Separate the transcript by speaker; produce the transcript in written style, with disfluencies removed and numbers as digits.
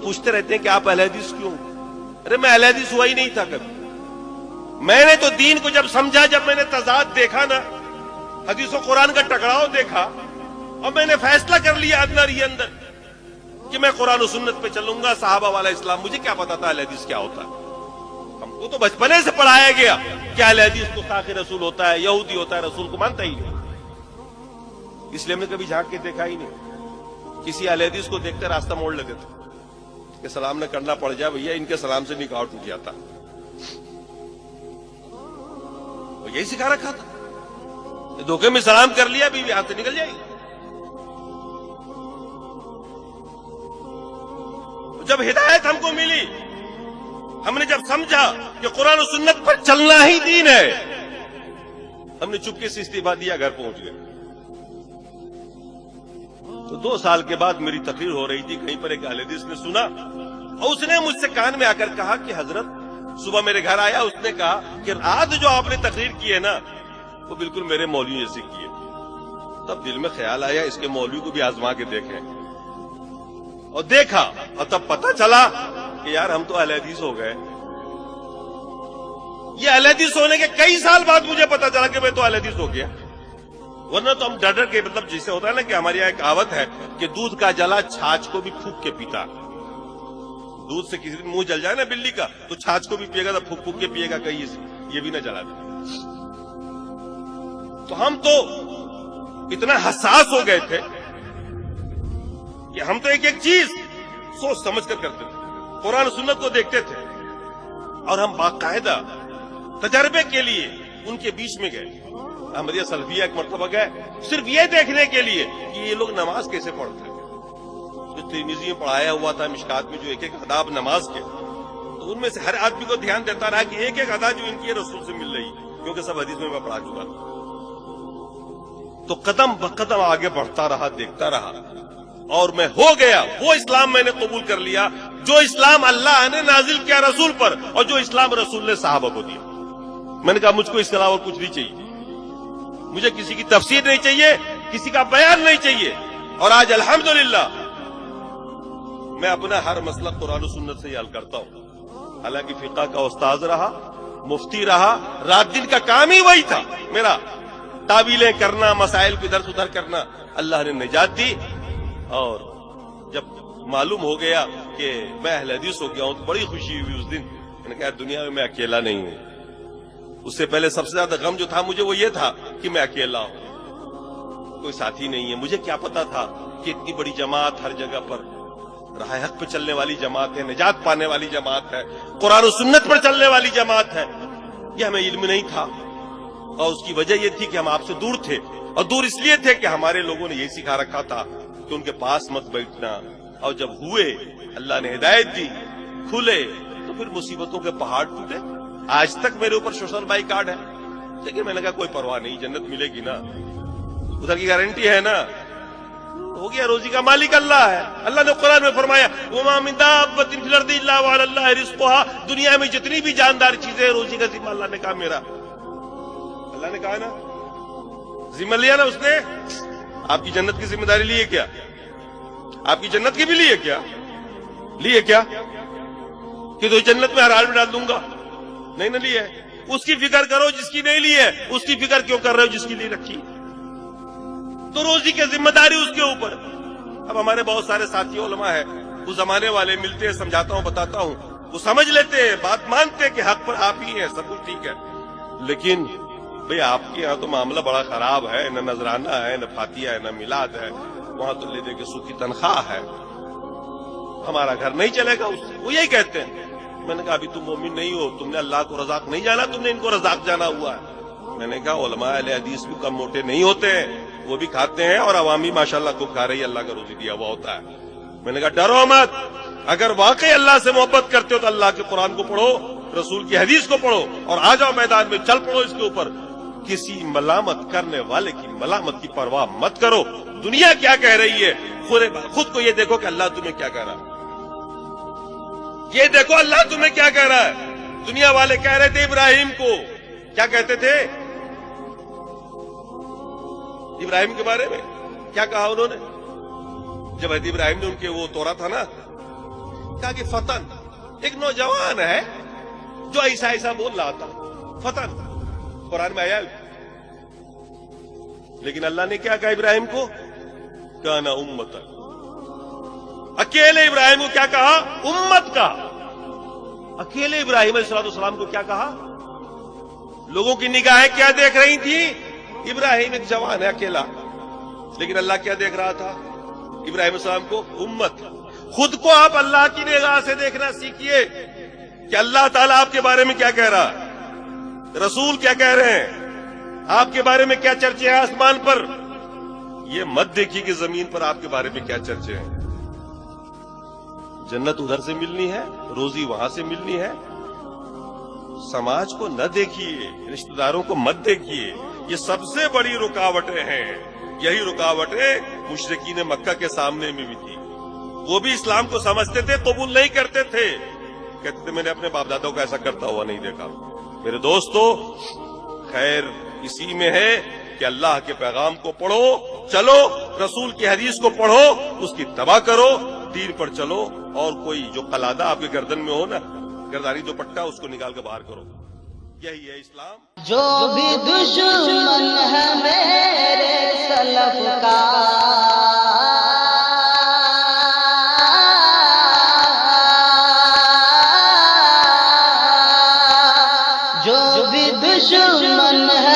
Speaker 1: پوچھتے رہتے ہیں کہ آپ اہل حدیث کیوں؟ ارے میں اہل حدیث ہوا ہی نہیں تھا کبھی. میں نے تو دین کو جب سمجھا، جب میں نے تضاد دیکھا نا، حدیث و قرآن کا ٹکراؤ دیکھا، اور میں نے فیصلہ کر لیا اندر ہی اندر کہ میں قرآن و سنت پہ چلوں گا، صحابہ والا اسلام. مجھے کیا پتا تھا اہل حدیث کیا ہوتا ہے؟ ہم کو تو بچپنے سے پڑھایا گیا کہ اہل حدیث گستاخ رسول ہوتا ہے، یہودی ہوتا ہے، رسول کو مانتا ہی نہیں. اس لیے ہم نے کبھی جھانک کے دیکھا ہی نہیں. کسی اہل حدیث کو دیکھتے راستہ موڑ لیتے تھے کہ سلام نہ کرنا پڑ جائے بھیا، ان کے سلام سے نکاح ٹوٹ جاتا. یہی سکھا رکھا تھا، دھوکے میں سلام کر لیا بیوی ہاتھ سے نکل جائے گی. جب ہدایت ہم کو ملی، ہم نے جب سمجھا کہ قرآن و سنت پر چلنا ہی دین ہے، ہم نے چپکے سے استعفا دیا، گھر پہنچ گئے. تو 2 سال کے بعد میری تقریر ہو رہی تھی، کہیں پر ایک اہل حدیث نے سنا اور اس نے مجھ سے کان میں آ کر کہا کہ حضرت، صبح میرے گھر آیا، اس نے کہا کہ رات جو آپ نے تقریر کی ہے نا، وہ بالکل میرے مولوی جیسی کی ہے. تب دل میں خیال آیا اس کے مولوی کو بھی آزما کے دیکھیں، اور دیکھا، اور تب پتہ چلا کہ یار ہم تو اہل حدیث ہو گئے. یہ اہل حدیث ہونے کے کئی سال بعد مجھے پتا چلا کہ میں تو اہل حدیث ہو گیا. ورنہ تو ہم ڈر کے، مطلب جسے ہوتا ہے نا کہ ہماری یہاں ایک کہاوت ہے کہ دودھ کا جلا چھاچھ کو بھی پھونک کے پیتا. دودھ سے کسی دن منہ جل جائے نا بلی کا، تو چھاچھ کو بھی پیے گا، تو پھونک پھونک کے پیے گا، کہیں یہ بھی نہ جلا دے. تو ہم تو اتنا حساس ہو گئے تھے کہ ہم تو ایک ایک چیز سوچ سمجھ کر کرتے تھے، قرآن و سنت کو دیکھتے تھے، اور ہم باقاعدہ تجربے کے لیے ان کے بیچ میں گئے. احمدیہ سلفیہ ایک مرتبہ گئے صرف یہ دیکھنے کے لیے کہ یہ لوگ نماز کیسے پڑھتے ہیں. جو ترمذی میں پڑھایا ہوا تھا مشکات میں، جو ایک ایک آداب نماز کے، تو ان میں سے ہر آدمی کو دھیان دیتا رہا کہ ایک ایک ادا جو ان کی رسول سے مل رہی، کیونکہ سب حدیث میں پڑھا چکا تھا. تو قدم بقدم آگے بڑھتا رہا، دیکھتا رہا، اور میں ہو گیا وہ اسلام میں نے قبول کر لیا جو اسلام اللہ نے نازل کیا رسول پر، اور جو اسلام رسول نے صحابہ کو دیا. میں نے کہا مجھ کو اس کے علاوہ کچھ نہیں چاہیے، مجھے کسی کی تفسیر نہیں چاہیے، کسی کا بیان نہیں چاہیے. اور آج الحمدللہ میں اپنا ہر مسئلہ قرآن و سنت سے ہی حل کرتا ہوں. حالانکہ فقہ کا استاذ رہا، مفتی رہا، رات دن کا کام ہی وہی تھا میرا، تعویلیں کرنا، مسائل کو ادھر ادھر کرنا. اللہ نے نجات دی، اور جب معلوم ہو گیا کہ میں اہل حدیث ہو گیا ہوں تو بڑی خوشی ہوئی اس دن. میں نے کہا دنیا میں اکیلا نہیں ہوں. اس سے پہلے سب سے زیادہ غم جو تھا مجھے وہ یہ تھا کہ میں اکیلا ہوں، کوئی ساتھی نہیں ہے. مجھے کیا پتا تھا کہ اتنی بڑی جماعت ہر جگہ پر راہ حق پہ چلنے والی جماعت ہے، نجات پانے والی جماعت ہے، قرآن و سنت پر چلنے والی جماعت ہے. یہ ہمیں علم نہیں تھا، اور اس کی وجہ یہ تھی کہ ہم آپ سے دور تھے، اور دور اس لیے تھے کہ ہمارے لوگوں نے یہی سکھا رکھا تھا کہ ان کے پاس مت بیٹھنا. اور جب ہوئے، اللہ نے ہدایت دی، کھلے، تو پھر مصیبتوں کے پہاڑ ٹوٹے. آج تک میرے اوپر سوشل بائی کارڈ ہے، لیکن میں نے کہا کوئی پرواہ نہیں، جنت ملے گی نا، ادھر کی گارنٹی ہے نا. ہو گیا، روزی کا مالک اللہ ہے. اللہ نے قرآن میں فرمایا وَمَا مِن دَابَّةٍ فِي الْأَرْضِ إِلَّا وَعَلَى اللَّهِ رِزْقُهَا. دنیا میں جتنی بھی جاندار چیزیں ہیں، روزی کا ذمہ اللہ نے کہا میرا. اللہ نے کہا نا، ذمہ لیا نا اس نے. آپ کی جنت کی ذمہ داری لیے کیا؟ آپ کی جنت کی بھی لیے کیا؟ لیے کیا کہ تو جنت میں ہر حال میں ڈال دوں گا؟ نہیں نہ لیے. اس کی فکر کرو جس کی نہیں لی ہے. اس کی فکر کیوں کر رہے ہو جس کی نہیں رکھی؟ تو روزی کی ذمہ داری اس کے اوپر. اب ہمارے بہت سارے ساتھی علماء ہیں، وہ زمانے والے ملتے ہیں، سمجھاتا ہوں، بتاتا ہوں، وہ سمجھ لیتے ہیں، بات مانتے ہیں کہ حق پر آپ ہی ہیں، سب کچھ ٹھیک ہے. لیکن بھئی آپ کے یہاں تو معاملہ بڑا خراب ہے، نہ نذرانہ ہے، نہ فاتحہ ہے، نہ میلاد ہے، وہاں تو لے دے کے سو کی تنخواہ ہے، ہمارا گھر نہیں چلے گا اس سے. وہ یہی کہتے ہیں. میں نے کہا ابھی تم مومن نہیں ہو، تم نے اللہ کو رزاق نہیں جانا، تم نے ان کو رزاق جانا ہوا ہے. میں نے کہا علماء اہل حدیث بھی کم موٹے نہیں ہوتے ہیں، وہ بھی کھاتے ہیں، اور عوامی ماشاءاللہ کو کھا رہی ہے، اللہ کا روزی دیا ہوا ہوتا ہے. میں نے کہا ڈرو مت، اگر واقعی اللہ سے محبت کرتے ہو تو اللہ کے قرآن کو پڑھو، رسول کی حدیث کو پڑھو، اور آ جاؤ میدان میں، چل پڑو اس کے اوپر. کسی ملامت کرنے والے کی ملامت کی پرواہ مت کرو. دنیا کیا کہہ رہی ہے، خود کو یہ دیکھو کہ اللہ تمہیں کیا کہہ رہا ہے. یہ دیکھو اللہ تمہیں کیا کہہ رہا ہے. دنیا والے کہہ رہے تھے ابراہیم کو، کیا کہتے تھے ابراہیم کے بارے میں؟ کیا کہا انہوں نے جب حضرت ابراہیم نے ان کے وہ توڑا تھا نا کہا کہ فتن، ایک نوجوان ہے جو ایسا ایسا بول رہا تھا، فتن قرآن میں آیا. لیکن اللہ نے کیا کہا ابراہیم کو؟ کانا امتا، اکیلے ابراہیم کو کیا کہا؟ امت کا. اکیلے ابراہیم علیہ السلام کو کیا کہا؟ لوگوں کی نگاہیں کیا دیکھ رہی تھی؟ ابراہیم ایک جوان ہے اکیلا، لیکن اللہ کیا دیکھ رہا تھا؟ ابراہیم علیہ السلام کو امت. خود کو آپ اللہ کی نگاہ سے دیکھنا سیکھیے کہ اللہ تعالیٰ آپ کے بارے میں کیا کہہ رہا ہے، رسول کیا کہہ رہے ہیں، آپ کے بارے میں کیا چرچے ہیں آسمان پر. یہ مت دیکھیے کہ زمین پر آپ کے بارے میں کیا چرچے ہیں. جنت ادھر سے ملنی ہے، روزی وہاں سے ملنی ہے. سماج کو نہ دیکھیے، رشتہ داروں کو مت دیکھیے. یہ سب سے بڑی رکاوٹیں ہیں. یہی رکاوٹیں مشرکین مکہ کے سامنے میں بھی تھی. وہ بھی اسلام کو سمجھتے تھے، قبول نہیں کرتے تھے. کہتے تھے میں نے اپنے باپ دادوں کو ایسا کرتا ہوا نہیں دیکھا. میرے دوستو، خیر اسی میں ہے کہ اللہ کے پیغام کو پڑھو، چلو رسول کی حدیث کو پڑھو، اس کی اتباع کرو، دین پر چلو. اور کوئی جو قلادہ آپ کے گردن میں ہو نا، گرداری جو پٹا، اس کو نکال کے باہر کرو. یہی ہے اسلام.
Speaker 2: جو بھی دشمن ہے میرے سلف کا، جو بھی دشمن ہے